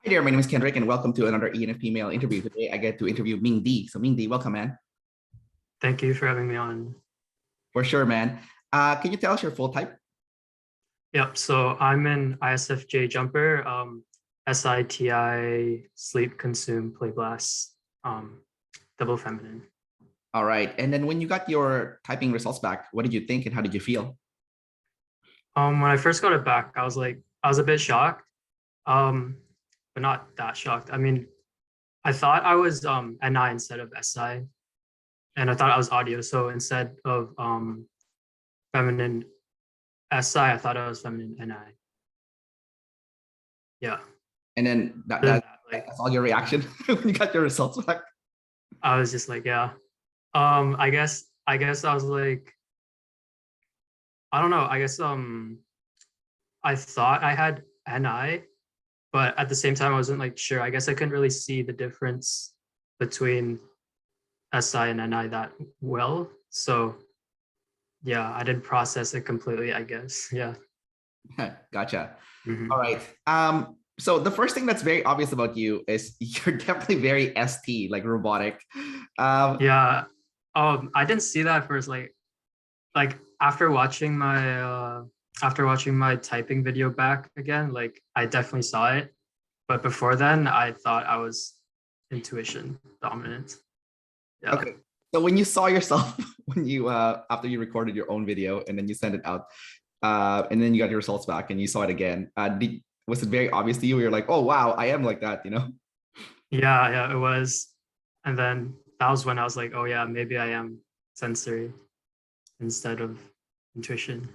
Hi there, my name is Kendrick, and welcome to another ENFP male interview. Today, I get to interview Mingdi. So, Mingdi, welcome, man. Thank you for having me on. For sure, man. Can you tell us your full type? Yep, so I'm an ISFJ jumper, SITI, sleep, consume, play, blast, double feminine. All right. And then when you got your typing results back, what did you think and how did you feel? When I first got it back, I was a bit shocked, but not that shocked. I mean, I thought I was NI instead of SI, and I thought I was audio. So instead of feminine SI, I thought I was feminine NI. Yeah. And then Like that's all your reaction when you got your results back. I was just like, yeah. I guess I was like, I don't know. I guess I thought I had NI, but at the same time I wasn't like sure. I guess I couldn't really see the difference between SI and NI that well. So yeah, I didn't process it completely, I guess. Yeah. Gotcha. All Mhm. right. So the first thing that's very obvious about you is you're definitely very ST, like robotic. Um, Yeah. I didn't see that first. Like after watching my typing video back again, like I definitely saw it. But before then, I thought I was intuition dominant. Yeah. okay. So when you saw yourself when you after you recorded your own video and then you sent it out, and then you got your results back and you saw it again, was it very obvious to you? You're like, oh wow, I am like that, you know? Yeah, it was. And then that was when I was like, oh yeah, maybe I am sensory instead of intuition.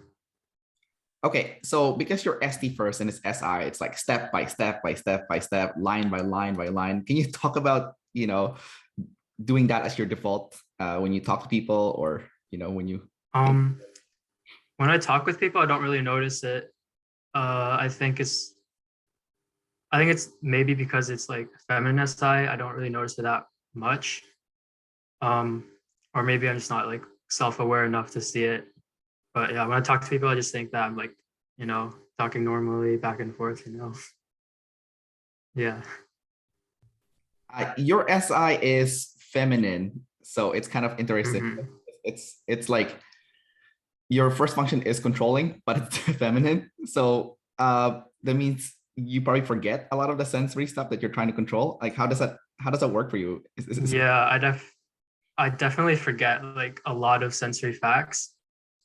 Okay, so because you're ST first and it's SI, it's like step by step by step by step, line by line by line. Can you talk about, doing that as your default when you talk to people or, when you Um, when I talk with people, I don't really notice it. I think it's maybe because it's like feminine SI. I don't really notice it that much. Um, or maybe I'm just not like self-aware enough to see it. But yeah, when I talk to people, I just think that I'm like, talking normally back and forth. Yeah. your SI is feminine, so it's kind of interesting. Hmm. It's like your first function is controlling, but it's feminine. So that means you probably forget a lot of the sensory stuff that you're trying to control. Like how does that work for you? Yeah, I definitely forget like a lot of sensory facts.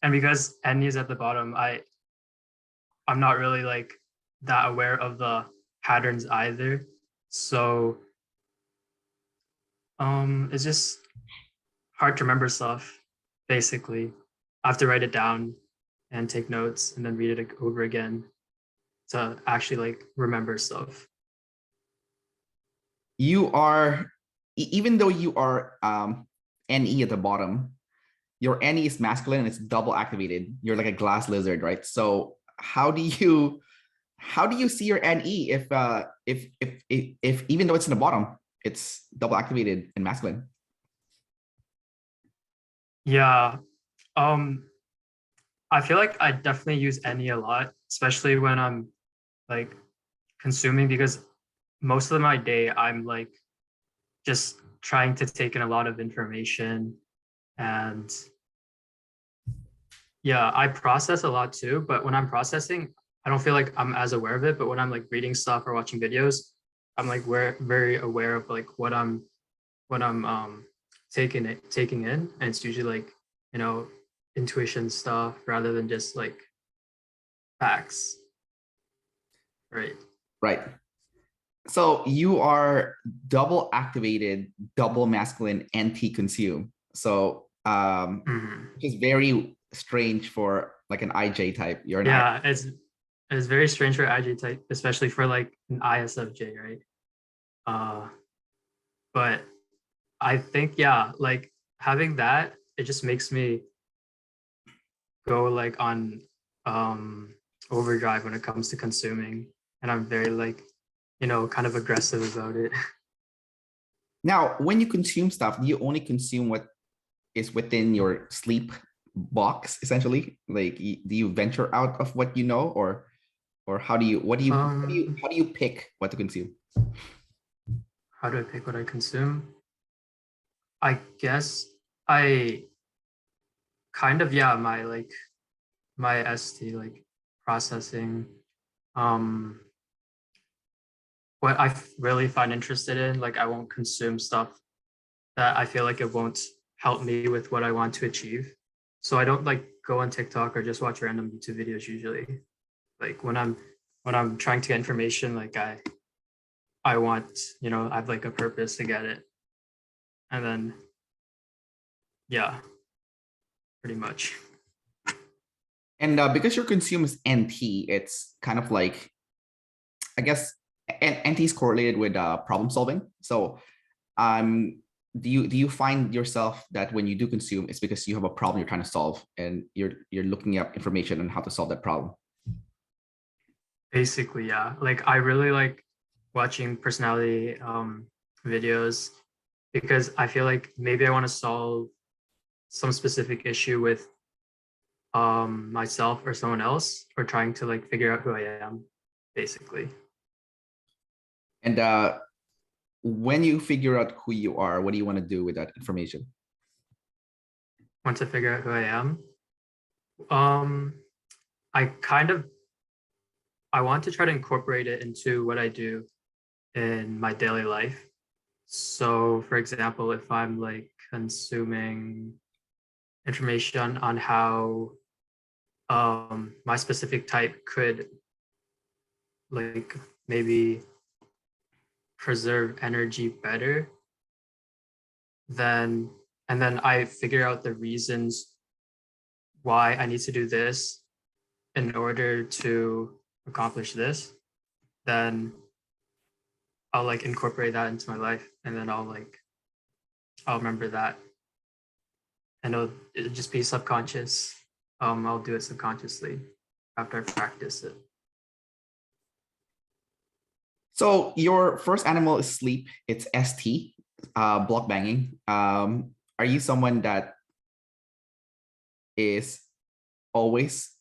And because N is at the bottom, I'm not really like that aware of the patterns either. So it's just hard to remember stuff, basically. I have to write it down and take notes and then read it over again to actually like remember stuff. You are even though you are NE at the bottom, your NE is masculine and it's double activated. You're like a glass lizard, right? So how do you see your NE if even though it's in the bottom, it's double activated and masculine? Yeah. Um, I feel like I definitely use any a lot, especially when I'm like consuming because most of my day I'm like just trying to take in a lot of information and yeah, I process a lot too, but when I'm processing, I don't feel like I'm as aware of it, but when I'm like reading stuff or watching videos, I'm like very aware of like what I'm taking in and it's usually like, you know, intuition stuff rather than just like facts, right? Right. So you are double activated, double masculine, anti-consume. So Mhm. which is very strange for like an IJ type. You're an I. Yeah, it's very strange for IG type, especially for like an ISFJ, right? Uh, but I think yeah, like having that, it just makes me go like on um overdrive when it comes to consuming, and I'm very like, kind of aggressive about it. Now, when you consume stuff, do you only consume what is within your sleep box, essentially? Like, do you venture out of what you know, or how do you what do you Um, how do you pick what to consume? How do I pick what I consume? I guess I kind of, yeah, my ST, like processing, um, what I really find interested in, like I won't consume stuff that I feel like it won't help me with what I want to achieve. So I don't like go on TikTok or just watch random YouTube videos usually. Like when I'm trying to get information, like I want, I have like a purpose to get it. And then yeah, pretty much. And because your consume is NT, it's kind of like, I guess, NT is correlated with problem solving. So do you find yourself that when you do consume, it's because you have a problem you're trying to solve and you're looking up information on how to solve that problem? Basically, yeah. Like I really like watching personality videos because I feel like maybe I want to solve some specific issue with myself or someone else, or trying to like figure out who I am, basically. And when you figure out who you are, what do you want to do with that information? Want to figure out who I am. Um, I kind of I want to try to incorporate it into what I do in my daily life. So, for example, if I'm like consuming information on how my specific type could like maybe preserve energy better, then and then I figure out the reasons why I need to do this in order to accomplish this, then I'll like incorporate that into my life, and then I'll remember that, and it'll just be subconscious. I'll do it subconsciously after I practice it. So your first animal is sleep. It's ST, block banging. Are you someone that is always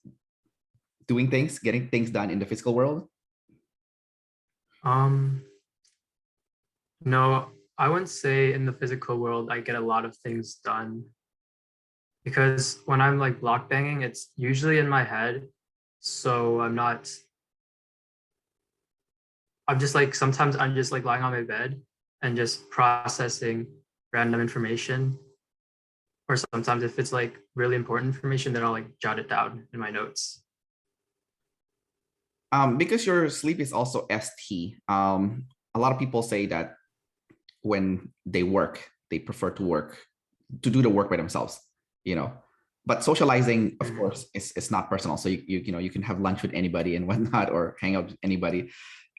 doing things, getting things done in the physical world? Um, no, I wouldn't say in the physical world I get a lot of things done, because when I'm like block banging, it's usually in my head. So I'm just like, sometimes I'm just like lying on my bed and just processing random information. Or sometimes if it's like really important information, then I'll like jot it down in my notes. Because your sleep is also ST, a lot of people say that when they work, they prefer to do the work by themselves, you know. But socializing, of Mhm. course, is not personal. So you can have lunch with anybody and whatnot, or hang out with anybody.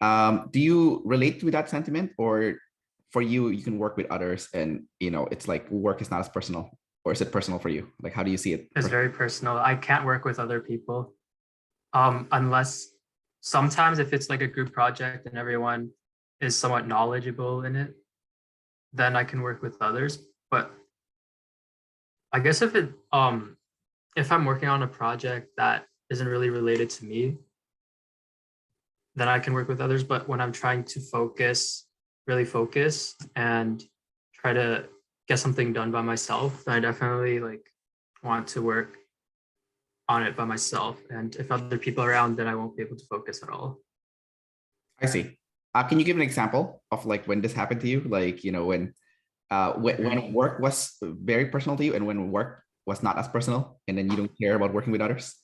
Do you relate to that sentiment, or for you, you can work with others, and it's like work is not as personal, or is it personal for you? Like, how do you see it? It's very personal. I can't work with other people unless sometimes if it's like a group project and everyone is somewhat knowledgeable in it, then I can work with others. But I guess if I'm working on a project that isn't really related to me, then I can work with others. But when I'm trying to really focus and try to get something done by myself, then I definitely like want to work on it by myself. And if other people are around, then I won't be able to focus at all. I see. Can you give an example of like when this happened to you? Like, Mhm. when work was very personal to you and when work was not as personal, and then you don't care about working with others?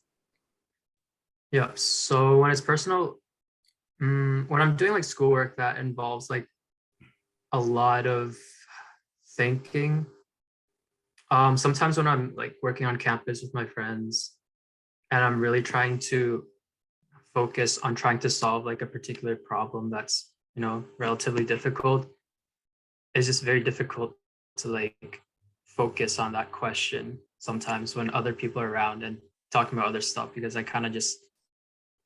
Yeah. So when it's personal, when I'm doing like schoolwork that involves like a lot of thinking, sometimes when I'm like working on campus with my friends and I'm really trying to focus on trying to solve like a particular problem that's, relatively difficult, it's just very difficult to like focus on that question sometimes when other people are around and talking about other stuff, because I kind of just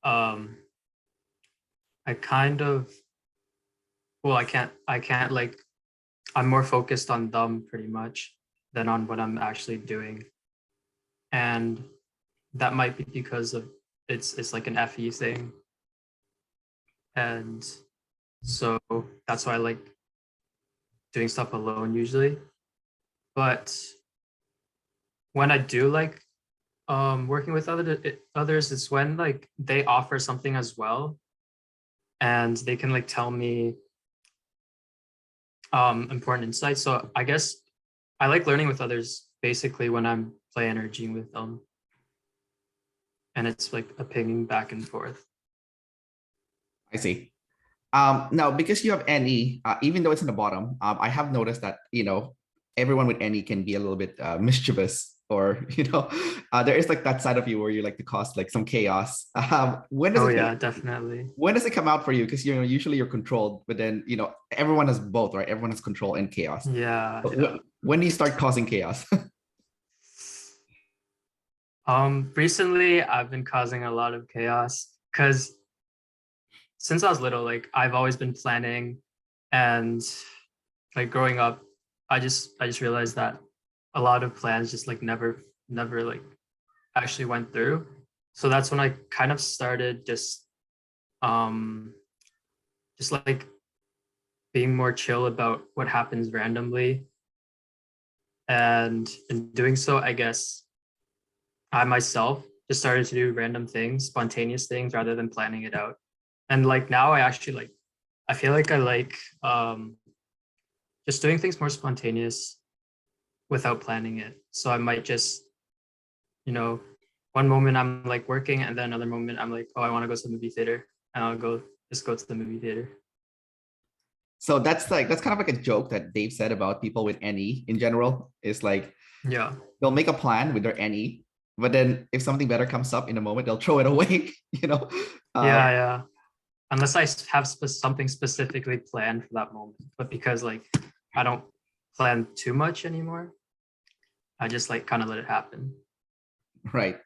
um I kind of well I can't like, I'm more focused on them pretty much than on what I'm actually doing. And that might be because of it's like an FE thing. And So that's why I like doing stuff alone usually. But when I do like working with others, it's when like they offer something as well, and they can like tell me important insights. So I guess I like learning with others basically when I'm play energizing with them, and it's like a pinging back and forth. I see. Now, because you have any, even though it's in the bottom, I have noticed that, everyone with any can be a little bit mischievous, or, there is like that side of you where you like to cause like some chaos. When does Oh it yeah, definitely. when does it come out for you? Because, usually you're controlled, but then, everyone has both, right? Everyone has control and chaos. Yeah, But yeah. when do you start causing chaos? Recently I've been causing a lot of chaos because since I was little, like I've always been planning, and like growing up, I just realized that a lot of plans just like never like actually went through. So that's when I kind of started um just like being more chill about what happens randomly. And in doing so, I guess I myself just started to do random things, spontaneous things rather than planning it out. And like now I actually like I feel like I like just doing things more spontaneous without planning it. So I might just, you know, one moment I'm like working, and then another moment I'm like, oh, I want to go to the movie theater, and I'll go to the movie theater. So that's kind of like a joke that Dave said about people with NE in general. Is like Yeah. they'll make a plan with their NE, but then if something better comes up in a moment, they'll throw it away. Uh, Yeah, yeah. Unless I have something specifically planned for that moment. But because like I don't plan too much anymore, I just like kind of let it happen. right.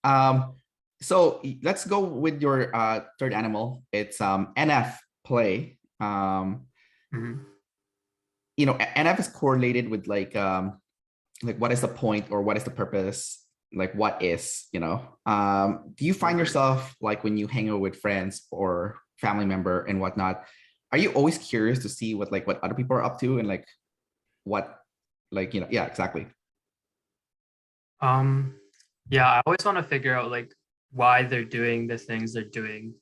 Um, so let's go with your third animal. It's NF play. Mhm. NF is correlated with like what is the point or what is the purpose, like what is, do you find yourself like when you hang out with friends or family member and whatnot, are you always curious to see what other people are up to and like what yeah, exactly. Um, yeah, I always want to figure out like why they're doing the things they're doing.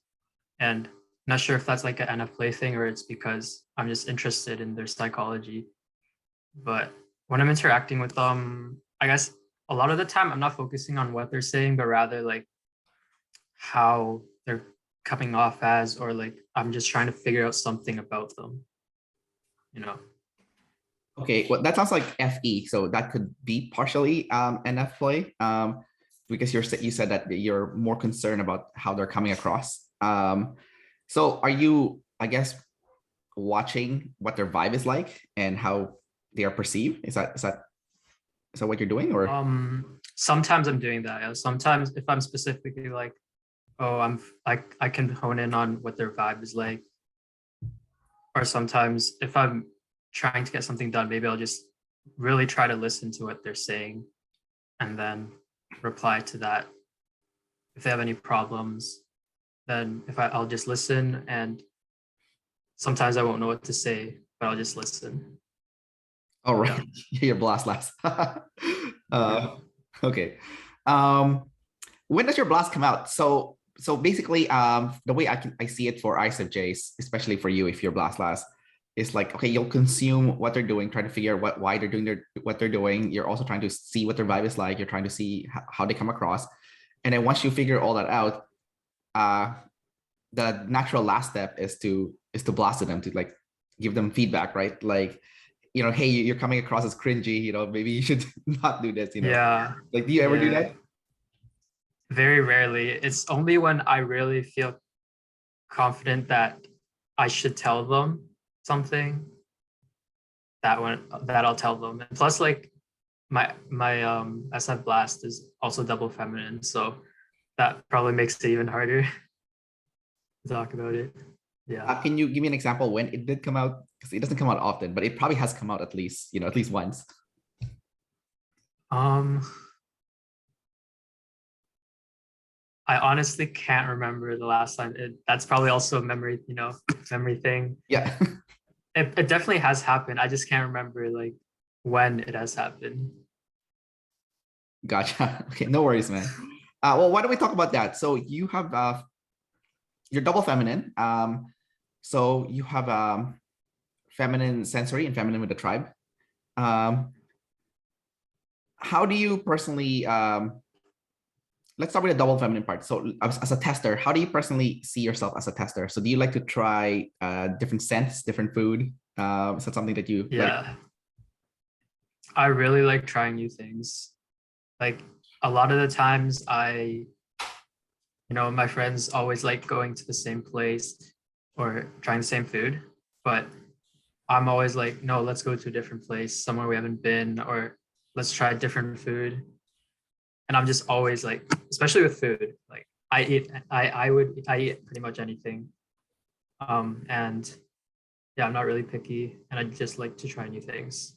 And not sure if that's like an NFP thing or it's because I'm just interested in their psychology. But when I'm interacting with them, I guess a lot of the time I'm not focusing on what they're saying, but rather like how they're coming off as, or like I'm just trying to figure out something about them, you know? Okay, well, that sounds like FE, so that could be partially NF play, because you said that you're more concerned about how they're coming across. So are you, I guess, watching what their vibe is like and how they are perceived? Is that what you're doing, or? Sometimes I'm doing that. Yeah. Sometimes if I'm specifically like, oh, I can hone in on what their vibe is like. Or sometimes if I'm trying to get something done, maybe I'll just really try to listen to what they're saying and then reply to that. If they have any problems, then I'll just listen, and sometimes I won't know what to say, but I'll just listen. All right, Yeah. your blast last. Yeah. Okay. Um, when does your blast come out? So basically, the way I see it for ISFJs, especially for you, if you're blast last, is like, okay, you'll consume what they're doing, trying to figure out why they're doing what they're doing. You're also trying to see what their vibe is like. You're trying to see how they come across, and then once you figure all that out, uh, the natural last step is to blast at them, to like give them feedback, right? Like, hey, you're coming across as cringy. Maybe you should not do this. Yeah. Like, do you ever do Yeah. that? Very rarely. It's only when I really feel confident that I should tell them something that I'll tell them. And plus, like my SF blast is also double feminine, so that probably makes it even harder to talk about it. Yeah. Can you give me an example when it did come out? Because it doesn't come out often, but it probably has come out at least once. Um, I honestly can't remember the last time. That's probably also a memory, memory thing. Yeah. It definitely has happened. I just can't remember like when it has happened. Gotcha. Okay, no worries, man. Well, why don't we talk about that? So you have you're double feminine. So you have feminine sensory and feminine with the tribe. Um, how do you personally let's start with the double feminine part. So as a tester, how do you personally see yourself as a tester? So do you like to try different scents, different food? Is that something that you like? Yeah, I really like trying new things. Like a lot of the times my friends always like going to the same place or trying the same food, but I'm always like, no, let's go to a different place, somewhere we haven't been, or let's try different food. And I'm just always like, especially with food, like I eat pretty much anything. And yeah, I'm not really picky and I just like to try new things.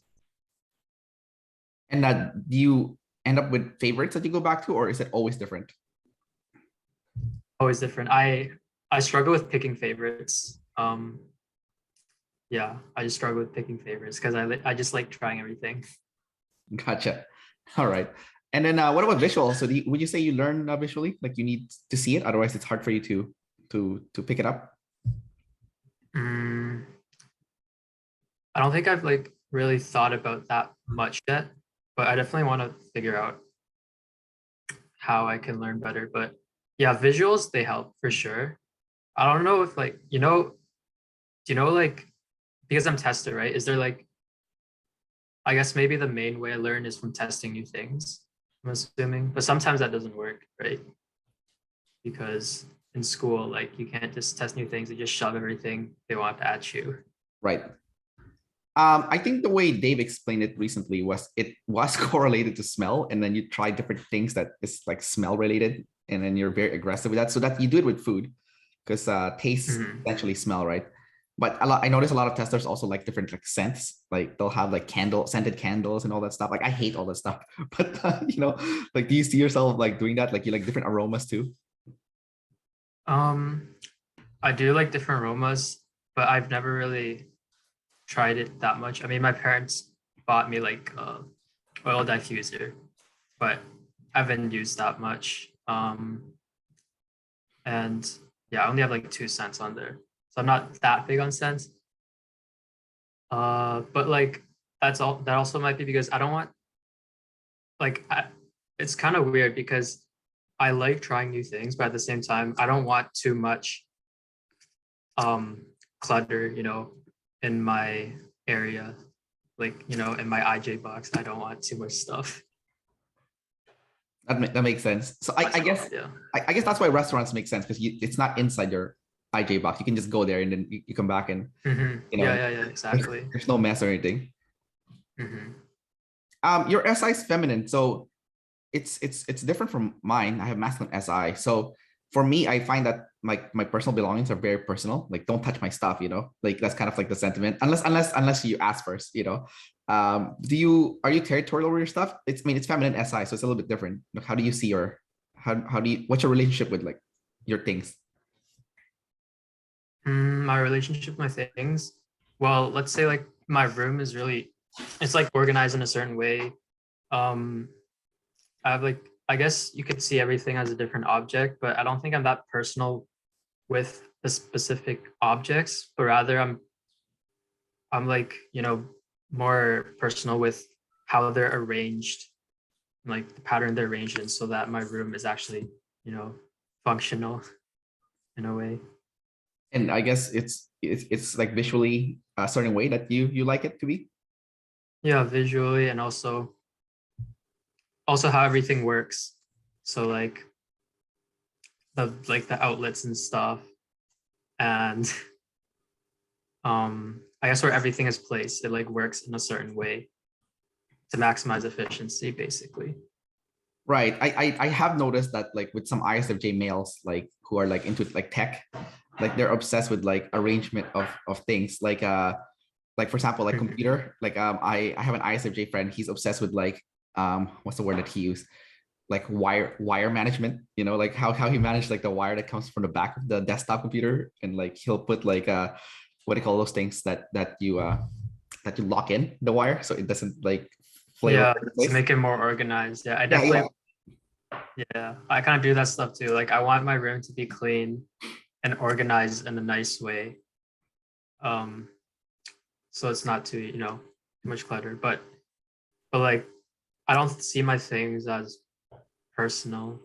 And do you end up with favorites that you go back to, or is it always different? Always different. I struggle with picking favorites. Yeah, I just struggle with picking favorites because I just like trying everything. Gotcha. All right. And then what about visual? So would you say you learn visually? Like you need to see it, otherwise it's hard for you to pick it up? Mm, I don't think I've like really thought about that much yet, but I definitely want to figure out how I can learn better. But yeah, visuals, they help for sure. I don't know if like, do you know like, because I'm tester, right? Is there like, I guess maybe the main way I learn is from testing new things, I'm assuming, but sometimes that doesn't work, right? Because in school, like you can't just test new things, you just shove everything they want at you. Right. I think the way Dave explained it recently was it was correlated to smell, and then you try different things that is like smell related, and then you're very aggressive with that. So that you do it with food, because taste essentially smell, right? But I notice a lot of testers also like different like scents. Like they'll have like scented candles and all that stuff. Like I hate all that stuff. But like do you see yourself like doing that? Like you like different aromas too? Um, I do like different aromas, but I've never really tried it that much. I mean, my parents bought me like a oil diffuser, but I haven't used that much. And yeah, I only have like 2 cents on there, so I'm not that big on scents. But like that's all. That also might be because I don't want like it's kind of weird because I like trying new things, but at the same time, I don't want too much clutter, in my area, like in my IJ box. I don't want too much stuff. That makes sense. So I guess Yeah. I guess that's why restaurants make sense, because it's not inside your IJ box. You can just go there and then you come back and Yeah, exactly. there's no mess or anything. Hmm. Your SI is feminine, so it's different from mine. I have masculine SI. So for me, I find that my personal belongings are very personal. Like don't touch my stuff, like that's kind of like the sentiment. Unless you ask first, are you territorial over your stuff? It's feminine SI, so it's a little bit different. Like, how do you see what's your relationship with like your things? My relationship with my things. Well, let's say like my room is it's like organized in a certain way. Um, I have like, I guess you could see everything as a different object, but I don't think I'm that personal with the specific objects, but rather I'm like, more personal with how they're arranged, like the pattern they're arranged in, so that my room is actually, functional in a way. And I guess it's like visually a certain way that you like it to be. Yeah, visually and also how everything works. So like the outlets and stuff, and I guess where everything is placed, it like works in a certain way to maximize efficiency, basically. Right. I have noticed that like with some ISFJ males, like who are like into like tech, like they're obsessed with like arrangement of things. Like for example, like computer. Like I have an ISFJ friend. He's obsessed with like what's the word that he used? like wire management, like how he managed like the wire that comes from the back of the desktop computer, and like he'll put like what do you call those things that you lock in the wire so it doesn't like flail all Yeah, over the to place. make it more organized. Yeah, I Yeah, yeah. definitely, yeah, I kind of do that stuff too. Like I want my room to be clean and organized in a nice way. Um, so it's not too, too much clutter. But like I don't see my things as personal.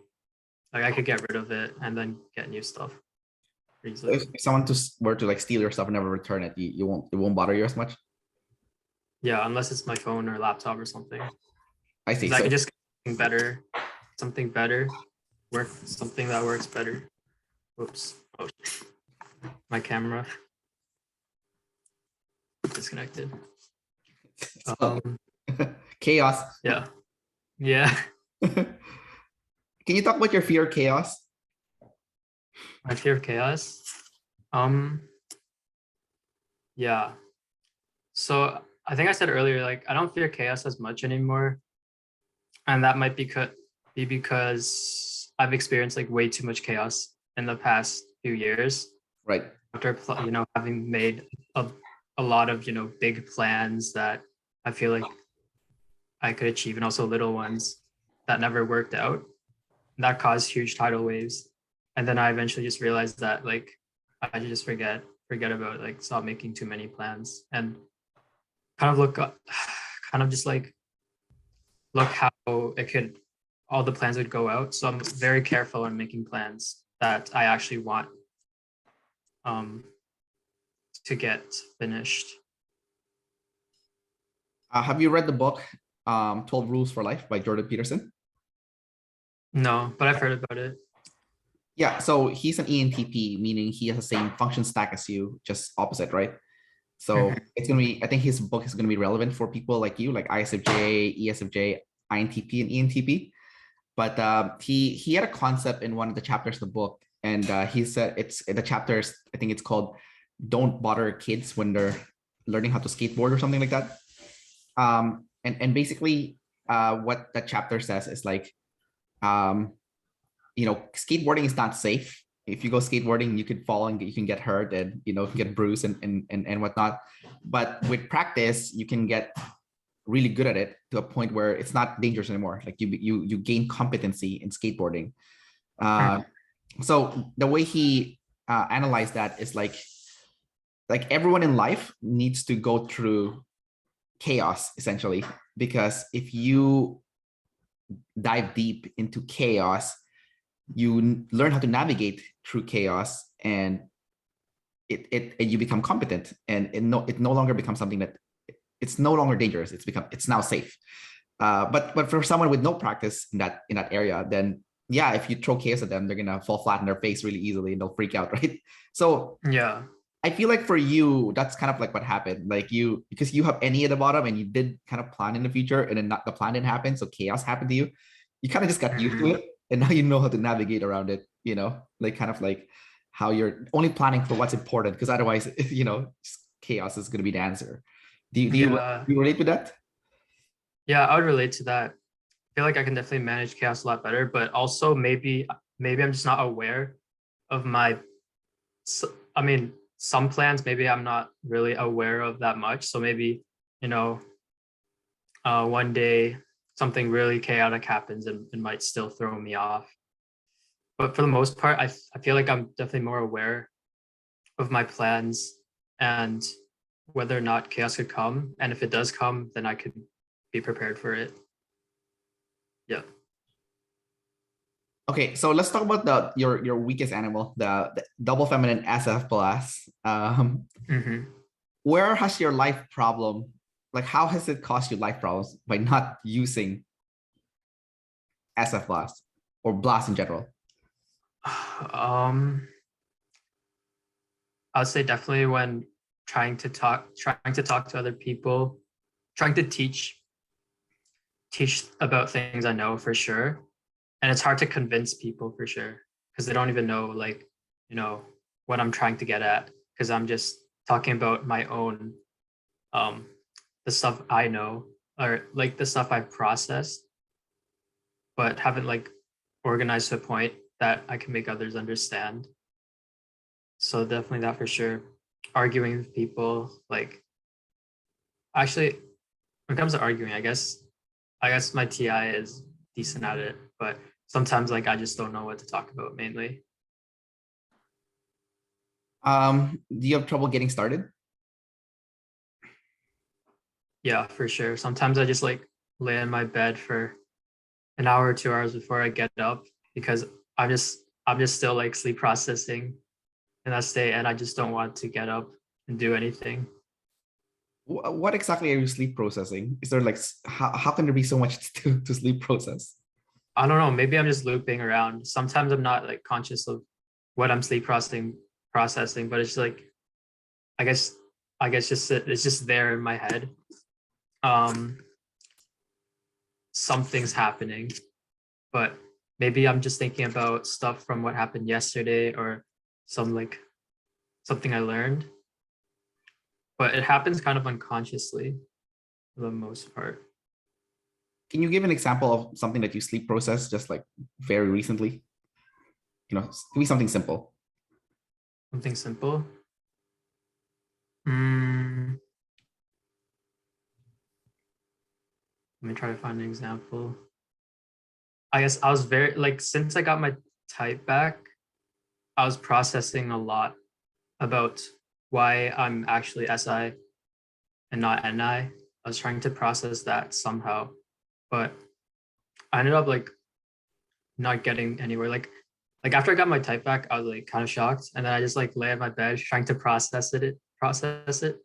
Like I could get rid of it and then get new stuff easily. If someone were to like steal your stuff and never return it, it won't bother you as much. Yeah, unless it's my phone or laptop or something. I see. Because I So could just get something better, something that works better. Whoops. Oh, my camera disconnected. chaos. Yeah. Yeah. Can you talk about your fear of chaos? My fear of chaos. Um, yeah. So I think I said earlier, like I don't fear chaos as much anymore. And that might be because I've experienced like way too much chaos in the past few years. Right. After having made a lot of big plans that I feel like I could achieve, and also little ones that never worked out. That caused huge tidal waves. And then I eventually just realized that like I just forget about like stop making too many plans and kind of look up, kind of just like look how all the plans would go out. So I'm very careful in making plans that I actually want um to get finished. Have you read the book 12 Rules for Life by Jordan Peterson? No, but I've heard about it. Yeah, so he's an ENTP, meaning he has the same function stack as you, just opposite, right? So it's gonna be, I think his book is gonna be relevant for people like you, like ISFJ, ESFJ, INTP, and ENTP. But he had a concept in one of the chapters of the book, and he said it's the chapters. I think it's called "Don't Bother Kids When They're Learning How to Skateboard" or something like that. And basically, what that chapter says is like, um, skateboarding is not safe. If you go skateboarding, you could fall and you can get hurt and get bruised and whatnot. But with practice, you can get really good at it to a point where it's not dangerous anymore. Like you gain competency in skateboarding. So the way he analyzed that is like everyone in life needs to go through chaos essentially, because if you dive deep into chaos, you learn how to navigate through chaos, and you become competent, and it no longer becomes something that it's no longer dangerous. It's now safe. But for someone with no practice in that area, then yeah, if you throw chaos at them, they're gonna fall flat on their face really easily and they'll freak out, right? So Yeah. I feel like for you, that's kind of like what happened. Like because you have any at the bottom and you did kind of plan in the future, and then the plan didn't happen, so chaos happened to you. You kind of just got used to it, and now you know how to navigate around it. Like kind of like how you're only planning for what's important, because otherwise, chaos is going to be the answer. Do Yeah. you relate with that? Yeah, I would relate to that. I feel like I can definitely manage chaos a lot better, but also maybe I'm just not aware of I mean, some plans maybe I'm not really aware of that much. So maybe, one day something really chaotic happens and it might still throw me off. But for the most part, I feel like I'm definitely more aware of my plans and whether or not chaos could come. And if it does come, then I could be prepared for it. Yeah. Okay, so let's talk about your weakest animal, the double feminine SF plus. Where has your life problem, like how has it caused you life problems by not using SF blast or blast in general? I'd say definitely when trying to talk to other people, trying to teach about things I know for sure. And it's hard to convince people for sure because they don't even know what I'm trying to get at, because I'm just talking about my own the stuff I know, or like the stuff I've processed. but haven't like organized to a point that I can make others understand. So definitely that for sure. Arguing with people, like actually when it comes to arguing, I guess my TI is decent at it, but sometimes like I just don't know what to talk about mainly. Do you have trouble getting started? Yeah, for sure. Sometimes I just like lay in my bed for an hour or 2 hours before I get up because I'm just still like sleep processing in that state and I just don't want to get up and do anything. What exactly are you sleep processing? Is there like how can there be so much to sleep process? I don't know, maybe I'm just looping around. Sometimes I'm not like conscious of what I'm sleep processing, but it's like I guess I guess just it's just there in my head. Um Something's happening, but maybe I'm just thinking about stuff from what happened yesterday or some like something I learned, but it happens kind of unconsciously for the most part. Can you give an example of something that you sleep process just like very recently? Give me something simple. Something simple. Mm, Let me try to find an example. I guess I was very like since I got my type back, I was processing a lot about why I'm actually SI and not NI. I was trying to process that somehow, but I ended up like not getting anywhere. Like after I got my type back, I was like kind of shocked, and then I just like lay on my bed trying to process it,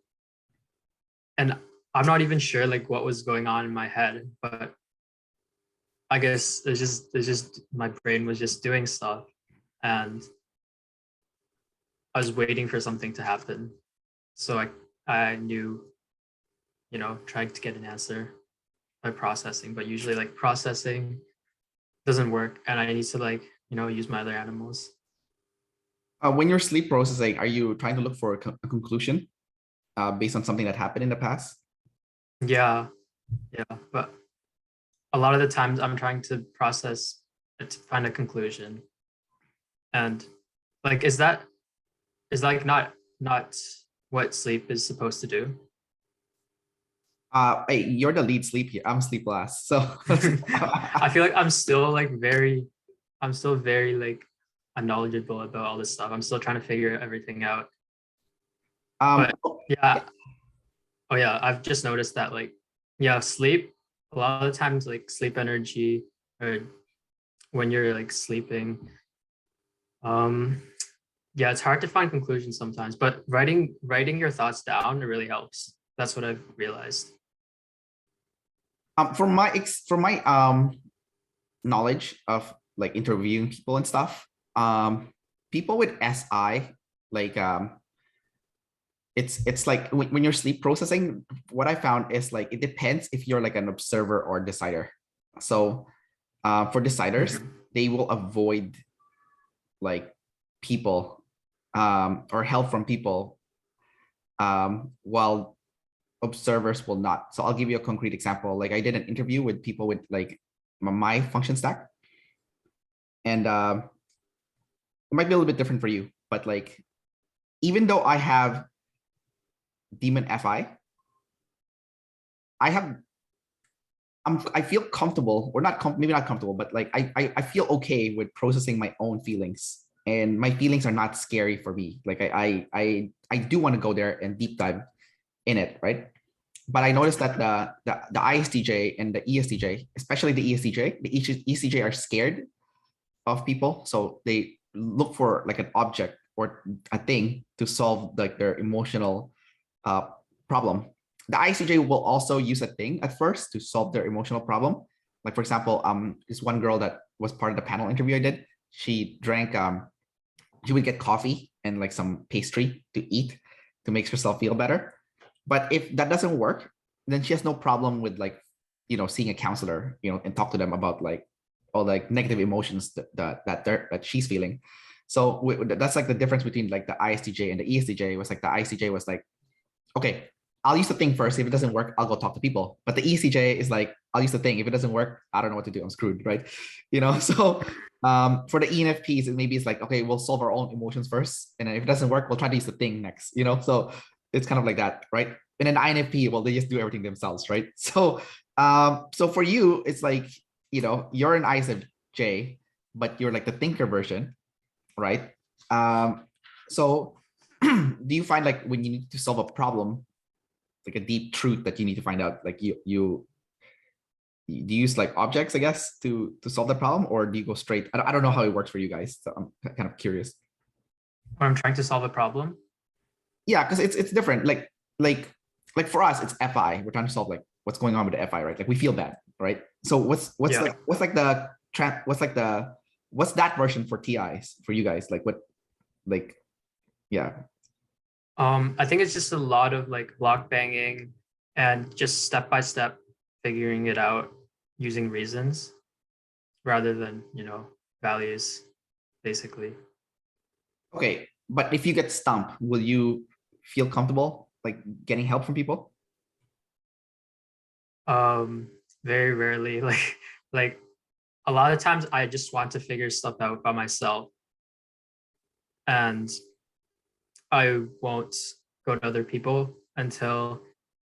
and I'm not even sure like what was going on in my head, but I guess it's just my brain was just doing stuff, and I was waiting for something to happen, so I knew, trying to get an answer by processing, but usually like processing doesn't work, and I need to like use my other animals. When you're sleep processing, are you trying to look for a conclusion based on something that happened in the past? Yeah, yeah, but a lot of the times I'm trying to process it to find a conclusion, and like is like not what sleep is supposed to do. Hey, you're the lead sleep here. I'm sleep last. So I feel like I'm still very like unknowledgeable about all this stuff. I'm still trying to figure everything out. um, But yeah, oh yeah, I've just noticed that like yeah, sleep a lot of the times like sleep energy or when you're like sleeping, um yeah, it's hard to find conclusions sometimes, but writing your thoughts down it really helps. That's what I've realized. from my knowledge of like interviewing people and stuff, people with SI, like it's like when you're sleep processing, what I found is like it depends if you're like an observer or decider. So for deciders, Mhm. they will avoid like people or help from people, while observers will not. So I'll give you a concrete example. Like I did an interview with people with like my function stack, and it might be a little bit different for you, but like even though I have Demon FI, I have I feel comfortable, or not maybe not comfortable, but like I feel okay with processing my own feelings, and my feelings are not scary for me. Like I do want to go there and deep dive in it, right? But I noticed that the ISTJ and the ESTJ, especially the ESTJ, the ESTJ are scared of people, so they look for like an object or a thing to solve like their emotional uh, problem. The ICJ will also use a thing at first to solve their emotional problem. Like for example, this one girl that was part of the panel interview I did, she drank she would get coffee and like some pastry to eat to make herself feel better. But if that doesn't work, then she has no problem with like seeing a counselor, and talk to them about like all like negative emotions that she's feeling. So that's like the difference between like the ISTJ and the ESTJ. Was like the ISTJ was like, okay, I'll use the thing first. If it doesn't work, I'll go talk to people. But the ECJ is like, I'll use the thing. If it doesn't work, I don't know what to do. I'm screwed, right? So for the ENFPs, maybe it's like, okay, we'll solve our own emotions first. And then if it doesn't work, we'll try to use the thing next, So it's kind of like that, right? And an INFP, well, they just do everything themselves, right? So for you, it's like, you're an ISFJ, but you're like the thinker version, right? So do you find like when you need to solve a problem, like a deep truth that you need to find out, like you do you use like objects, I guess, to solve the problem, or do you go straight? I don't know how it works for you guys, so I'm kind of curious. When I'm trying to solve a problem. Yeah, because it's different. Like for us, it's FI. We're trying to solve like what's going on with the FI, right? Like we feel bad, right? So what's Yeah. what's that version for TIs for you guys? Like what, like, yeah. I think it's just a lot of like block banging and just step by step figuring it out using reasons rather than, values, basically. Okay, but if you get stumped, will you feel comfortable like getting help from people? Very rarely. Like a lot of times I just want to figure stuff out by myself. And I won't go to other people until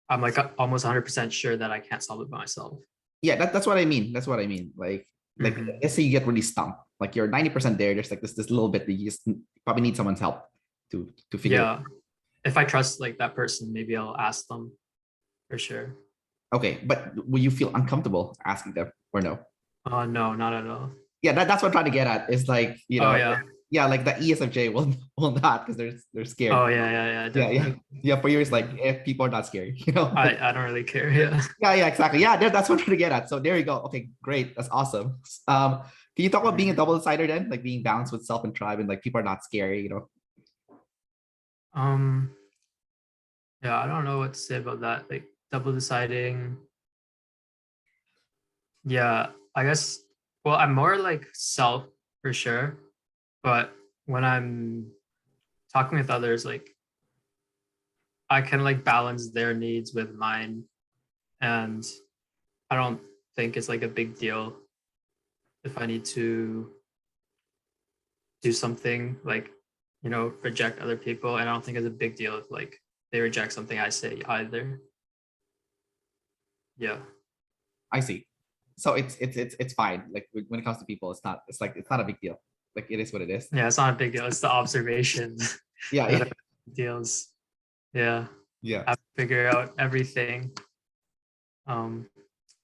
I'm like almost 100% sure that I can't solve it by myself. Yeah, that's what I mean. That's what I mean. Like let's say you get really stumped, like you're 90% there. There's like this little bit that you just probably need someone's help to figure it out. Yeah. If I trust like that person, maybe I'll ask them for sure. Okay, but will you feel uncomfortable asking them or no? No, not at all. Yeah, that's what I'm trying to get at. Is like, Oh yeah. yeah, like the ESFJ will not, because they're scared. Oh yeah, definitely. Yeah. For you, it's like if people are not scared, I don't really care. Yeah. Yeah, exactly. Yeah, that's what I'm trying to get at. So there you go. Okay, great. That's awesome. Can you talk about being a double decider then, like being balanced with self and tribe, and like people are not scary, Um. Yeah, I don't know what to say about that. Like double deciding. Yeah, I guess. Well, I'm more like self for sure, but when I'm talking with others, like I can like balance their needs with mine, and I don't think it's like a big deal if I need to do something like reject other people, and I don't think it's a big deal if like they reject something I say either. Yeah. I see. So it's fine. Like when it comes to people, it's not a big deal. Like it is what it is. Yeah, it's not a big deal. It's the observation Yeah. that deals. Yeah. Yeah. I have to figure out everything.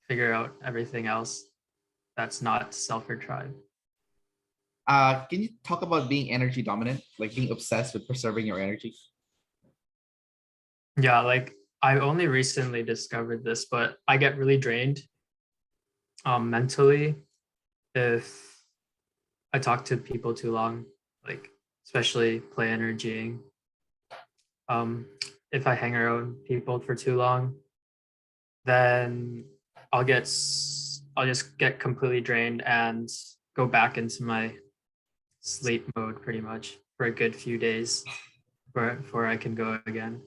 Figure out everything else that's not self or tribe. Can you talk about being energy dominant, like being obsessed with preserving your energy? Yeah, like I only recently discovered this, but I get really drained mentally if I talk to people too long, like especially play energying. If I hang around people for too long, then I'll just get completely drained and go back into my sleep mode pretty much for a good few days before I can go again.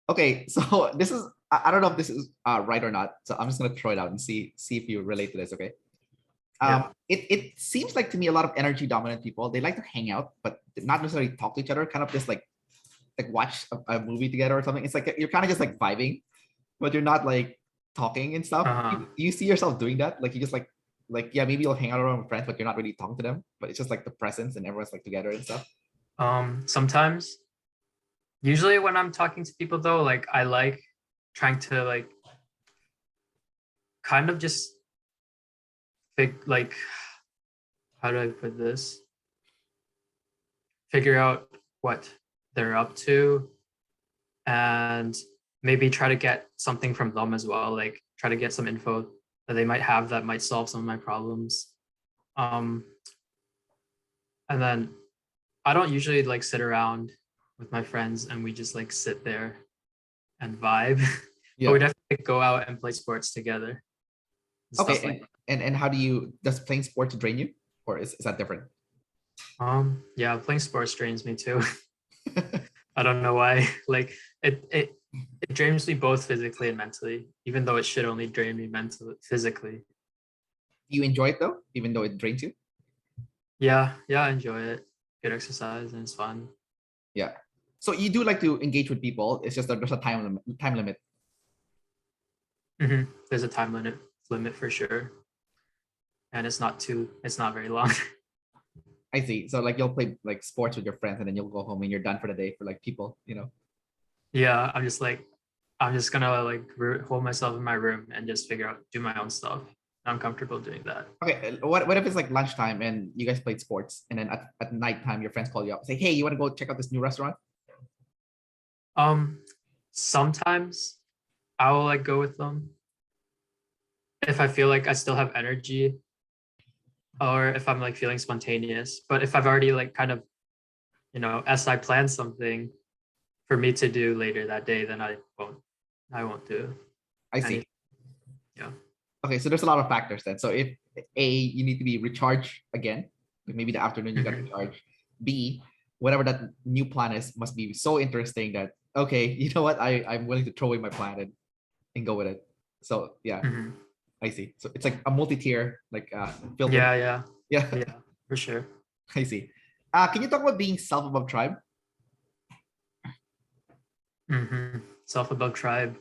Okay, so this is, I don't know if this is right or not. So I'm just gonna throw it out and see if you relate to this. Okay. It seems like to me a lot of energy dominant people, they like to hang out, but not necessarily talk to each other. Kind of just like watch a movie together or something. It's like you're kind of just like vibing, but you're not like talking and stuff. You see yourself doing that? Like you just like yeah, maybe you'll hang out around with friends, but you're not really talking to them. But it's just like the presence and everyone's like together and stuff. Sometimes. Usually when I'm talking to people though, like I like trying to like kind of just like, how do I put this? Figure out what they're up to and maybe try to get something from them as well. Like try to get some info that they might have that might solve some of my problems. And then I don't usually like sit around with my friends and we just like sit there and vibe. Yeah. But we definitely go out and play sports together. Okay. Like and how does playing sports drain you, or is that different? Yeah, playing sports drains me too. I don't know why. Like it It drains me both physically and mentally, even though it should only drain me mentally, physically. Do you enjoy it though, even though it drains you? Yeah, yeah, I enjoy it. Good exercise and it's fun. Yeah. So you do like to engage with people. It's just that there's a time limit. There's a time limit for sure, and it's not very long. I see. So like you'll play like sports with your friends and then you'll go home and you're done for the day for like people, you know. Yeah, I'm just gonna like hold myself in my room and just do my own stuff. I'm comfortable doing that. Okay, what if it's like lunchtime and you guys played sports and then at nighttime your friends call you up, say, hey, you want to go check out this new restaurant? Um, Sometimes I will like go with them if I feel like I still have energy, or if I'm like feeling spontaneous. But if I've already like kind of, as I plan something for me to do later that day, then I won't do I see. anything. Yeah. Okay, so there's a lot of factors then. So if A, you need to be recharged again, like maybe the afternoon you got recharged. B, whatever that new plan is must be so interesting that okay, you know what, I'm willing to throw away my plan and go with it. So yeah, I see. So it's like a multi-tier like filter. Yeah, yeah, Yeah, yeah, for sure. I see. Can you talk about being self above tribe? Self above tribe.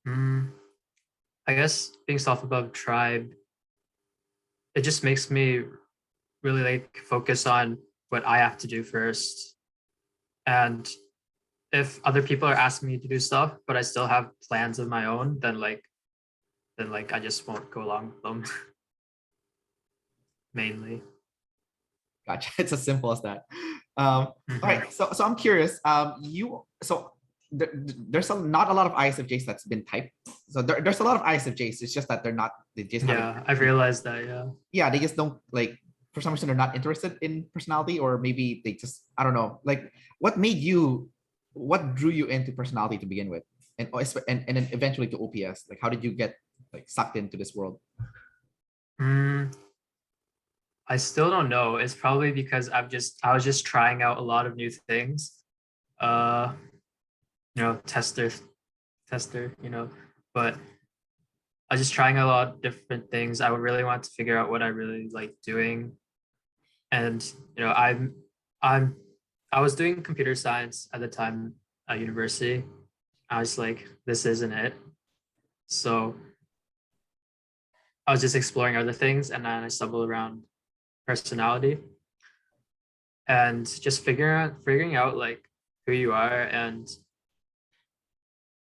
Mm, I guess being self above tribe, it just makes me really like focus on what I have to do first. And if other people are asking me to do stuff, but I still have plans of my own, then I just won't go along with them mainly. Gotcha. It's as simple as that. All Mhm. right. So I'm curious. There's not a lot of ISFJs that's been typed. So there's a lot of ISFJs. It's just that they're not. They just haven't. Yeah, I've realized that. Yeah. Yeah, they just don't like. For some reason, they're not interested in personality, or maybe they just. I don't know. Like, what made you? What drew you into personality to begin with, and then eventually to OPS? Like, how did you get like sucked into this world? Mm, I still don't know. It's probably because I was just trying out a lot of new things. Uh, tester, but I was just trying a lot of different things. I would really want to figure out what I really like doing. And, you know, I'm, I was doing computer science at the time at university. I was like, this isn't it. So I was just exploring other things and then I stumbled around personality and just figuring out like who you are. And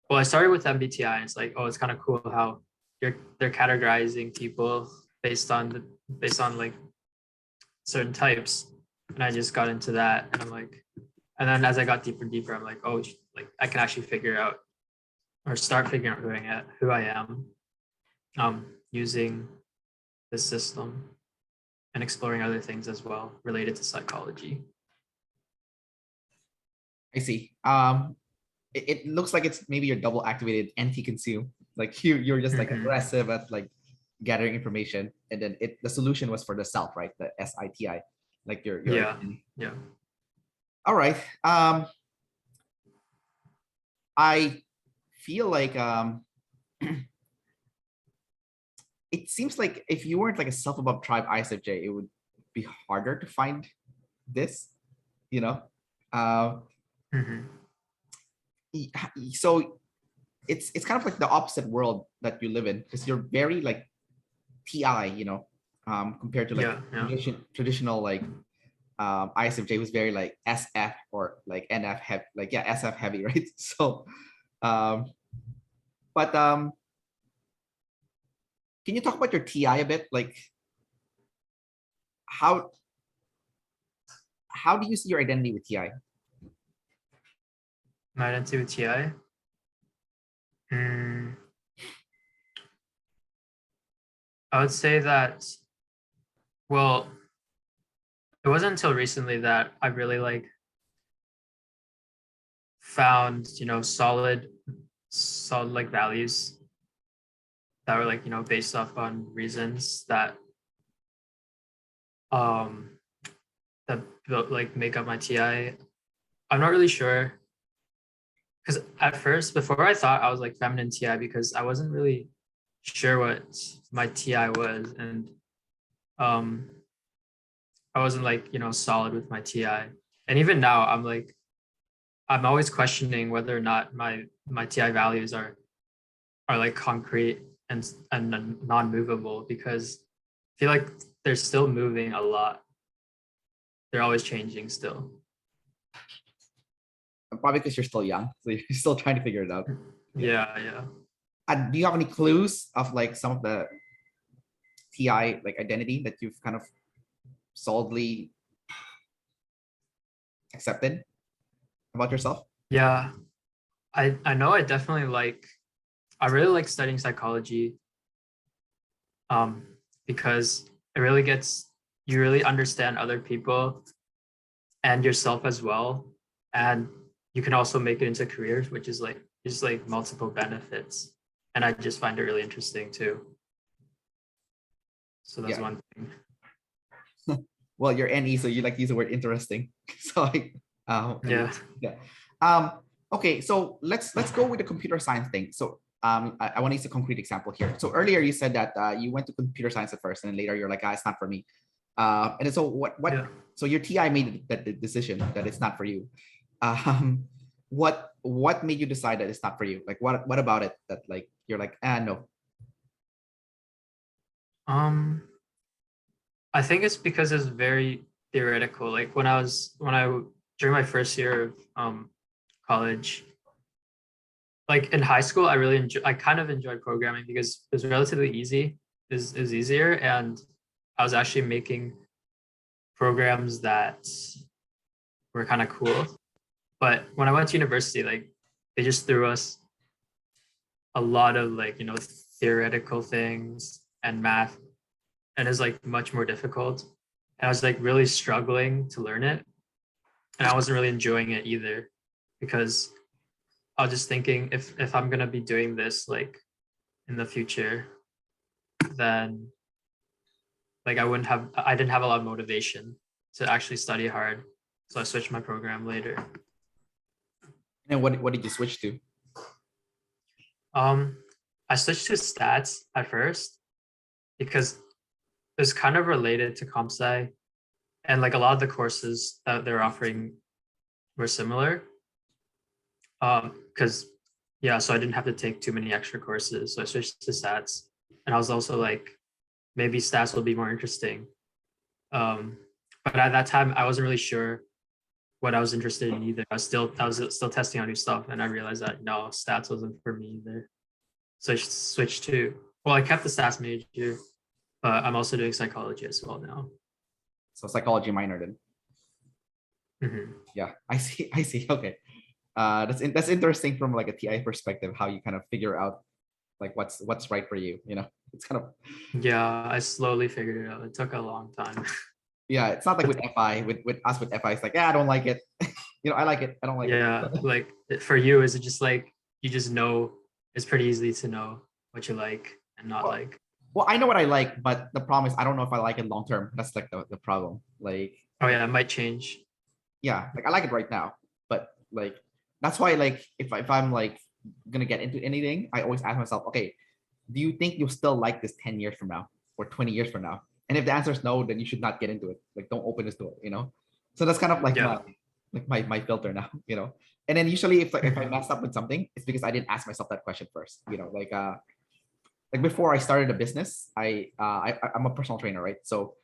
well, I started with MBTI and it's like, oh, it's kind of cool how they're categorizing people based on like certain types. And I just got into that and I'm like, and then as I got deeper and deeper, I'm like, oh, like I can actually figure out or start figuring out who I am, using this system and exploring other things as well related to psychology. I see. It looks like it's maybe you're double activated anti-consume. Like you're just like Mm-hmm. aggressive at like gathering information, and then the solution was for the self, right? The SITI, like your Yeah, identity. yeah. All right. I feel like it seems like if you weren't like a self above tribe ISFJ, it would be harder to find this, you know. Uh, Mm-hmm. so it's kind of like the opposite world that you live in because you're very like TI, compared to like Yeah, yeah. traditional like ISFJ was very like SF or like NF heavy, like yeah, SF heavy, right? So, um, but can you talk about your TI a bit? Like how how do you see your identity with TI? My identity with TI. Mm, I would say that, well, it wasn't until recently that I really like found, solid like values that were like, based off on reasons um that built like make up my TI. I'm not really sure Because at first, before I thought I was like feminine TI because I wasn't really sure what my TI was, and um, I wasn't like solid with my TI. And even now, I'm always questioning whether or not my TI values are like concrete and non-movable because I feel like they're still moving a lot. They're always changing still. Probably because you're still young, so you're still trying to figure it out. Yeah, yeah. Do you have any clues of like some of the TI like identity that you've kind of solidly accepted about yourself? Yeah. I know I really like studying psychology because it really gets you really understand other people and yourself as well. And you can also make it into careers, which is like just like multiple benefits. And I just find it really interesting too. So that's Yeah. one thing. Well, you're NE, so you like to use the word interesting. So like, Yeah. yeah. Okay, so let's go with the computer science thing. So I want to use a concrete example here. So earlier you said that you went to computer science at first, and then later you're like, ah, it's not for me. And then so what? Yeah. So your TI made that the decision that it's not for you. What made you decide that it's not for you? Like what about it that like you're like, ah, no. Um, I think it's because it's very theoretical. Like during my first year of college, like in high school, I kind of enjoyed programming because it was relatively easy. Is easier, and I was actually making programs that were kind of cool. But when I went to university, like they just threw us a lot of like theoretical things and math, and it's like much more difficult. And I was like really struggling to learn it, and I wasn't really enjoying it either because I was just thinking if I'm gonna be doing this like in the future, then like I didn't have a lot of motivation to actually study hard. So I switched my program later. And what did you switch to? Um, I switched to stats at first because it's kind of related to comp sci, and like a lot of the courses that they're offering were similar. Because yeah, so I didn't have to take too many extra courses, so I switched to stats, and I was also like, maybe stats will be more interesting. But at that time, I wasn't really sure what I was interested in either. I was still testing out new stuff, and I realized that no, stats wasn't for me either. So I switched to well, I kept the stats major, but I'm also doing psychology as well now. So psychology minor then. Mm-hmm. Yeah, I see. I see. Okay. That's interesting from like a TI perspective, how you kind of figure out like what's right for you. You know, it's kind of Yeah, I slowly figured it out. It took a long time. yeah. It's not like with FI. With us with FI, it's like yeah, I don't like it. You know, I like it. I don't like Yeah, it. like for you, is it just like you just know it's pretty easy to know what you like and not Well, like? well, I know what I like, but the problem is I don't know if I like it long term. That's like the problem. Like Oh yeah, it might change. yeah, like I like it right now, but like that's why like if I'm like gonna get into anything, I always ask myself, okay, do you think you'll still like this 10 years from now or 20 years from now? And if the answer is no, then you should not get into it. Like don't open this door, you know? So that's kind of like Yeah. my filter now, you know. And then usually if I mess up with something, it's because I didn't ask myself that question first, you know, like before I started a business, I'm a personal trainer, right? So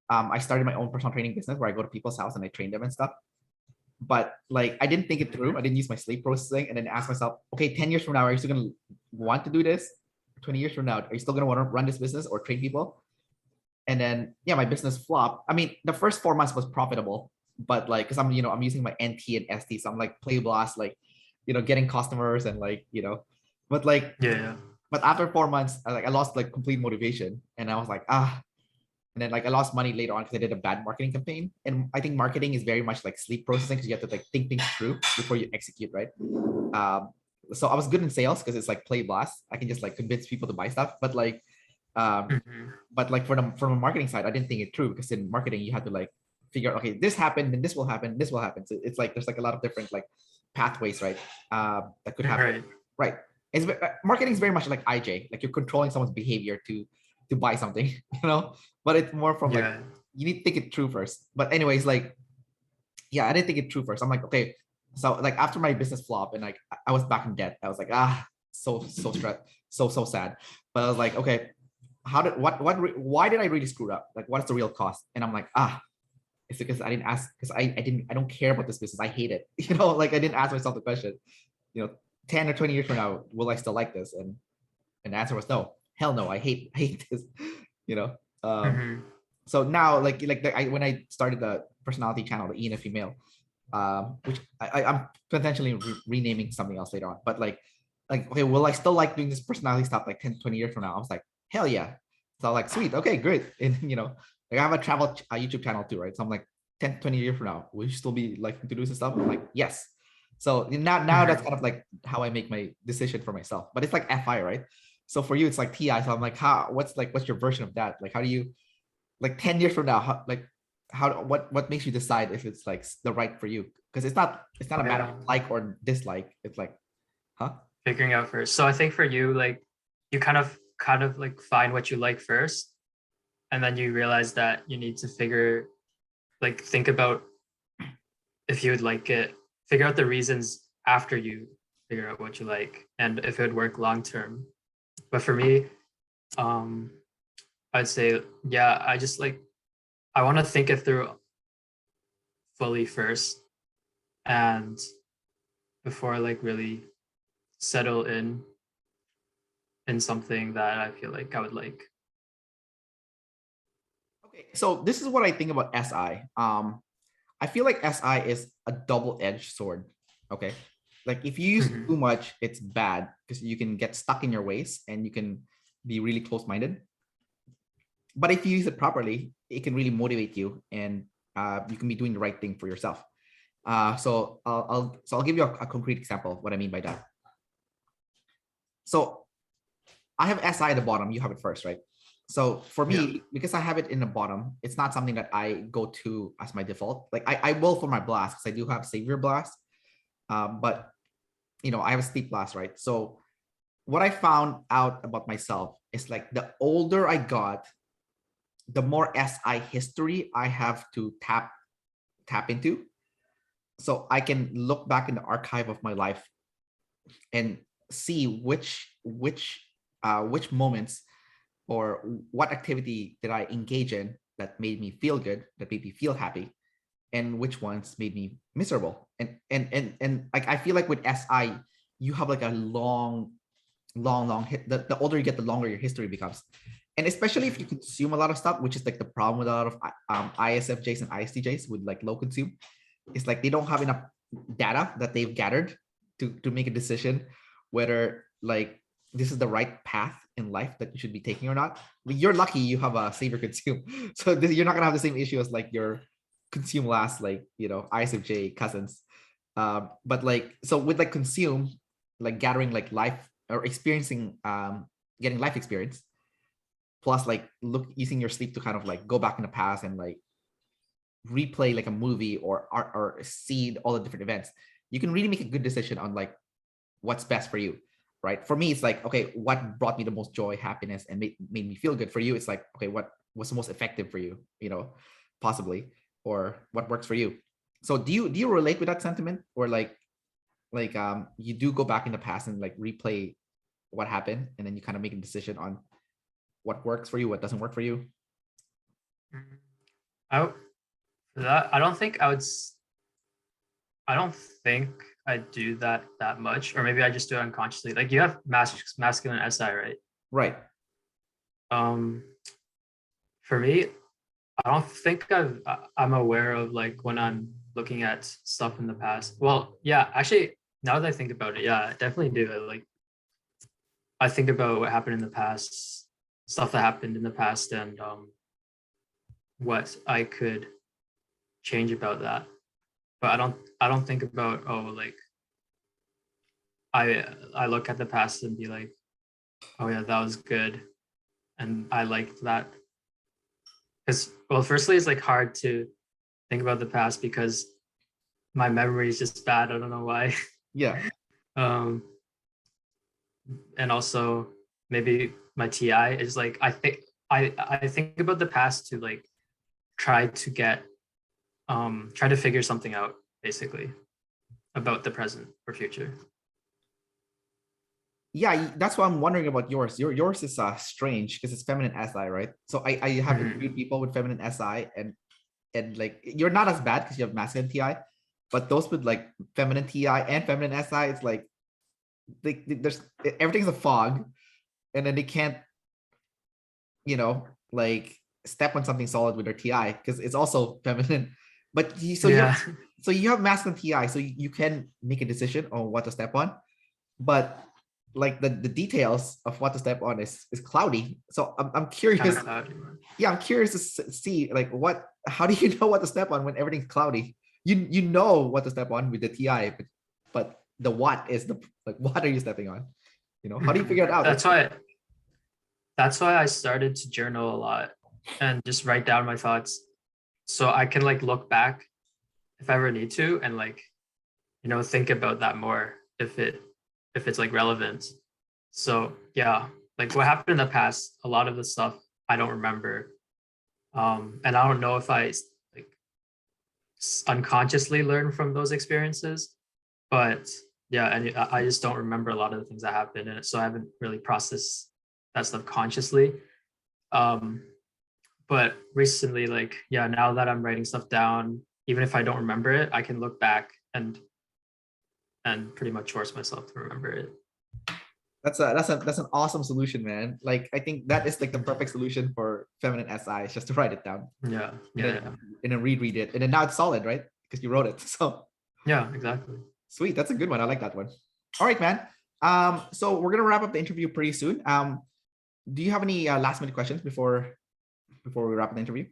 I started my own personal training business where I go to people's house and I train them and stuff. But like I didn't think it through. I didn't use my sleep processing and then ask myself, okay, 10 years from now, are you still gonna want to do this? 20 years from now, are you still gonna want to run this business or train people? And then yeah, my business flopped. I mean, the first 4 months was profitable, but like because I'm using my NT and ST, so I'm like play blast, like getting customers and like but like Yeah. but after 4 months, I lost like complete motivation, and I was like and then like I lost money later on because I did a bad marketing campaign. And I think marketing is very much like sleep processing because you have to like think things through before you execute, right? Um, so I was good in sales because it's like play blast. I can just like convince people to buy stuff. Mm-hmm. But like from a marketing side, I didn't think it through because in marketing you have to like figure out, okay, this happened, then this will happen, this will happen. So it's like there's like a lot of different like pathways, right? That could happen, Right. right? Marketing is very much like IJ, like you're controlling someone's behavior to buy something, but it's more from like Yeah. you need to think it through first. But anyways, like yeah, I didn't think it through first. I'm like, okay, so like after my business flop and like I was back in debt, I was like, so stressed, so sad. But I was like, okay, why did I really screw up? Like, what's the real cost? And I'm like, it's because I didn't ask, because I don't care about this business. I hate it. Like I didn't ask myself the question, 10 or 20 years from now, will I still like this? And the answer was no. Hell no, I hate this, you know. Hmm. So now when I started the personality channel, the ENFP male, which I'm potentially renaming something else later on, but like okay, will I still like doing this personality stuff like 10 20 years from now? I was like, hell yeah. So I'm like, sweet, okay, great. And like I have a travel YouTube channel too, right? So I'm like 10 20 years from now, will you still be liking to do this stuff? I'm like, yes. So now that's Hmm. kind of like how I make my decision for myself. But it's like FI, right? So for you, it's like TI. So I'm like, what's your version of that? Like, how do you, like 10 years from now, what makes you decide if it's like the right for you? Because it's not a matter Yeah. of like or dislike. It's like, huh? Figuring out first. So I think for you, like you kind of like find what you like first, and then you realize that you need to think about if you would like it, figure out the reasons after you figure out what you like and if it would work long term. But for me, um, I'd say, yeah, I want to think it through fully first and before I like really settle in something that I feel like I would like. Okay, so this is what I think about SI. I feel like SI is a double-edged sword. Okay, like if you use it Mhm. too much, it's bad because you can get stuck in your ways and you can be really close-minded. But if you use it properly, it can really motivate you, and you can be doing the right thing for yourself. So I'll give you a concrete example of what I mean by that. So I have SI at the bottom, you have it first, right? So for Yeah. me, because I have it in the bottom, it's not something that I go to as my default. Like I will for my blast because I do have savior blast, but I have a sleep blast, right? So what I found out about myself is like the older I got, the more SI history I have to tap into. So I can look back in the archive of my life and see which moments or what activity did I engage in that made me feel good, that made me feel happy, and which ones made me miserable. And like I feel like with SI, you have like a long hit. The older you get, the longer your history becomes. And especially if you consume a lot of stuff, which is like the problem with a lot of ISFJs and ISTJs with like low consume, it's like they don't have enough data that they've gathered to make a decision whether like this is the right path in life that you should be taking or not. I mean, you're lucky you have a saver consume, so you're not gonna have the same issue as like your consume last like ISFJ cousins. But like so with like consume, like gathering like life or experiencing getting life experience, plus like look using your sleep to kind of like go back in the past and like replay like a movie or see all the different events, you can really make a good decision on like what's best for you, right? For me, it's like, okay, what brought me the most joy, happiness, and made me feel good? For you, it's like, okay, what was the most effective for you, possibly, or what works for you? So do you relate with that sentiment, or like you do go back in the past and like replay what happened, and then you kind of make a decision on what works for you, what doesn't work for you? Mhm. I for that I don't think I don't think I do that much, or maybe I just do it unconsciously. Like you have masculine SI, right? Right. Um, for me, I don't think I'm aware of like when I'm looking at stuff in the past. Well, yeah, actually, now that I think about it, yeah, I definitely do. I think about what happened in the past, stuff that happened in the past, and what I could change about that. But I don't think about, oh, like I look at the past and be like, oh yeah, that was good, and I liked that. Because, well, firstly, it's like hard to think about the past because my memory is just bad. I don't know why. Yeah. um, and also maybe my TI is like I think about the past to like try to get try to figure something out basically about the present or future. Yeah, that's what I'm wondering about yours. Yours is strange because it's feminine SI, right? So I have interviewed people with feminine SI, and like you're not as bad because you have masculine TI, but those with like feminine TI and feminine SI, it's like there's everything's a fog, and then they can't, like step on something solid with their TI because it's also feminine. But Yeah. so you have masculine TI, so you can make a decision on what to step on, but like the details of what to step on is cloudy. So I'm curious. Yeah, I'm curious to see like how do you know what to step on when everything's cloudy? You know what to step on with the TI, but the what is the like what are you stepping on? How do you figure it out? That's why I started to journal a lot and just write down my thoughts so I can like look back if I ever need to and like think about that more if it's like relevant. So yeah, like what happened in the past, a lot of the stuff I don't remember. And I don't know if I like unconsciously learn from those experiences, but yeah, and I just don't remember a lot of the things that happened in it. So I haven't really processed that stuff consciously. Um, but recently, like, yeah, now that I'm writing stuff down, even if I don't remember it, I can look back and pretty much force myself to remember it. That's an awesome solution, man. Like I think that is like the perfect solution for feminine SI, is just to write it down. Yeah. And then reread it. And then now it's solid, right? Because you wrote it. So yeah, exactly. Sweet. That's a good one. I like that one. All right, man. So we're gonna wrap up the interview pretty soon. Do you have any last minute questions before we wrap up the interview?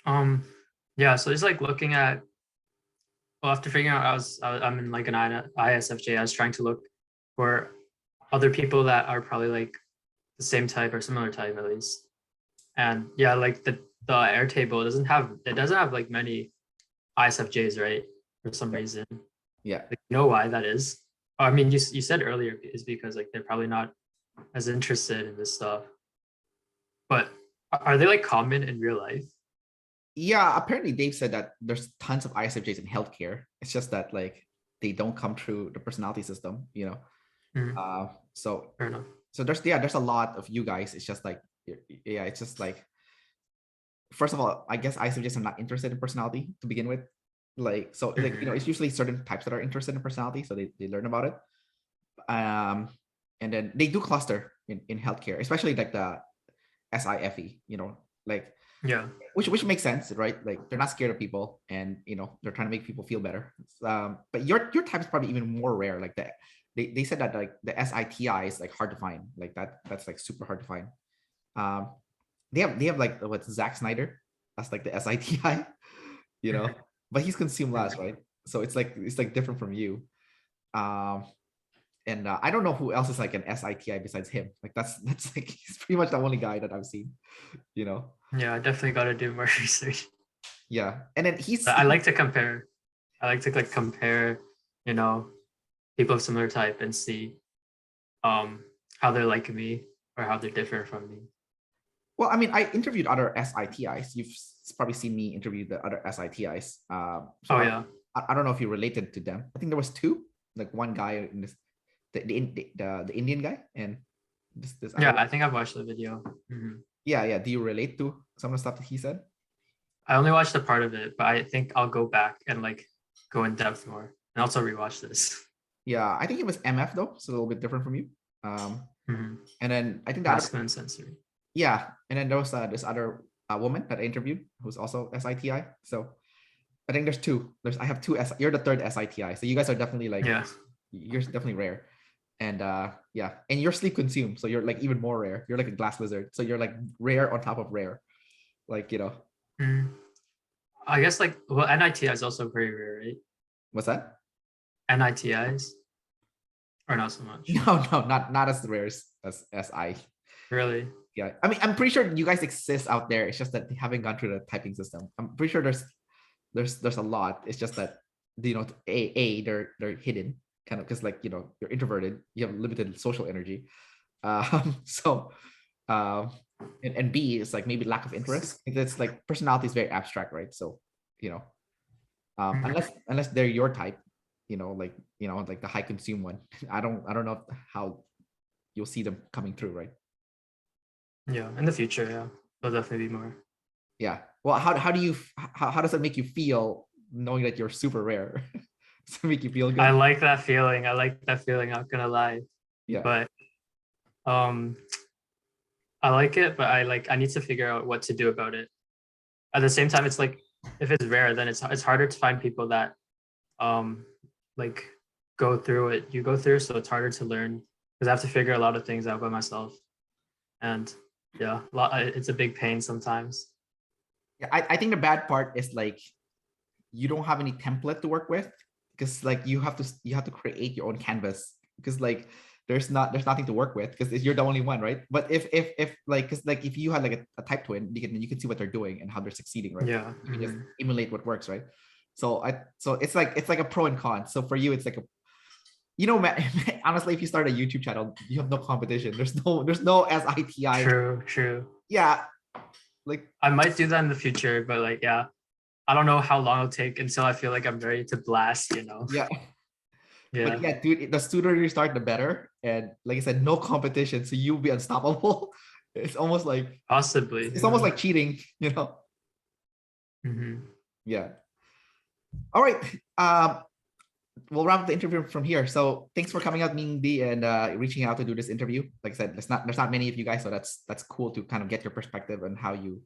Yeah, so just like looking at, well, after figuring out I'm in like an ISFJ, I was trying to look for other people that are probably like the same type or similar type at least. And yeah, like the Airtable doesn't have like many ISFJs, right? For some reason. Yeah. Like, you know why that is? I mean, you said earlier is because like they're probably not as interested in this stuff. But are they like common in real life? Yeah, apparently Dave said that there's tons of ISFJs in healthcare. It's just that like they don't come through the personality system, Mm-hmm. So Fair enough. So there's a lot of you guys. It's just like, yeah, it's just like, first of all, I guess ISFJs are not interested in personality to begin with. Like, so like, it's usually certain types that are interested in personality. So they learn about it. And then they do cluster in healthcare, especially like the SIFE, like, Yeah. which makes sense, right? Like they're not scared of people, and they're trying to make people feel better. But your type is probably even more rare. Like that, they said that like the SITI is like hard to find. Like that's like super hard to find. They have like what's Zack Snyder? That's like the SITI, but he's consumed less, right? So it's like different from you. And I don't know who else is like an SITI besides him. Like that's like he's pretty much the only guy that I've seen. Yeah, I definitely got to do more research. Yeah, and then I like to compare. I like to like compare, people of similar type and see how they're like me or how they're different from me. Well, I mean, I interviewed other SITIs. You've probably seen me interview the other SITIs. So yeah. I don't know if you related to them. I think there was two, like one guy in this, the Indian guy, and this. Yeah, I think I've watched the video. Mm-hmm. Yeah. Do you relate to some of the stuff that he said? I only watched a part of it, but I think I'll go back and like go in depth more and also rewatch this. Yeah, I think it was MF though, so a little bit different from you. And then I think that masculine sensory. Yeah, and then there was this other woman that I interviewed who's also SITI. So I think there's two. I have two. You're the third SITI. So you guys are definitely like, you're definitely rare. And yeah, and you're sleep consumed, so you're like even more rare. You're like a glass lizard, so you're like rare on top of rare, like I guess like, well, NITI is also very rare, right? What's that? NITIs, or not so much? No, not as rare as SI. Really? Yeah, I mean, I'm pretty sure you guys exist out there. It's just that they haven't gone through the typing system. I'm pretty sure there's there's a lot. It's just that, you know, they're hidden kind of, because like, you know, you're introverted, you have limited social energy. So and B is like maybe lack of interest. It's like personality is very abstract, right? So, you know, unless they're your type, you know, like the high consume one, I don't know how you'll see them coming through, right? Yeah, in the future, yeah, there'll definitely be more. Yeah. Well, how do you how does it make you feel knowing that you're super rare? Does it make you feel I good? like that feeling. I like that feeling. Not gonna lie, Yeah. but um, I like it, but I need to figure out what to do about it. At the same time, it's like if it's rare, then it's harder to find people that um like go through what you go through, so it's harder to learn because I have to figure a lot of things out by myself, and yeah, it's a big pain sometimes. Yeah, I think the bad part is like you don't have any template to work with, because like you have to create your own canvas, because like there's nothing to work with, because you're the only one, right? But if like, because like if you had like a type twin, you can see what they're doing and how they're succeeding, right? Yeah. You can just emulate what works, right? So it's like a pro and con. So for you, it's like a, you know, man, honestly, if you start a YouTube channel, you have no competition. There's no SITI. True, true. Yeah, like I might do that in the future, but like, yeah, I don't know how long it'll take until I feel like I'm ready to blast, you know? yeah. But Yeah, yeah, dude, the sooner you start, the better. And like I said, no competition, so you'll be unstoppable. It's almost like possibly. it's almost Yeah. like cheating, you know? Hmm. Yeah. All right. We'll wrap up the interview from here. So thanks for coming out, Mingdi, and reaching out to do this interview. Like I said, there's not many of you guys, so that's cool to kind of get your perspective on how you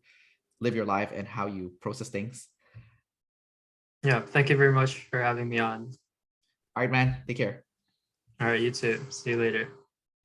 live your life and how you process things. Yeah. Thank you very much for having me on. All right, man. Take care. All right. You too. See you later.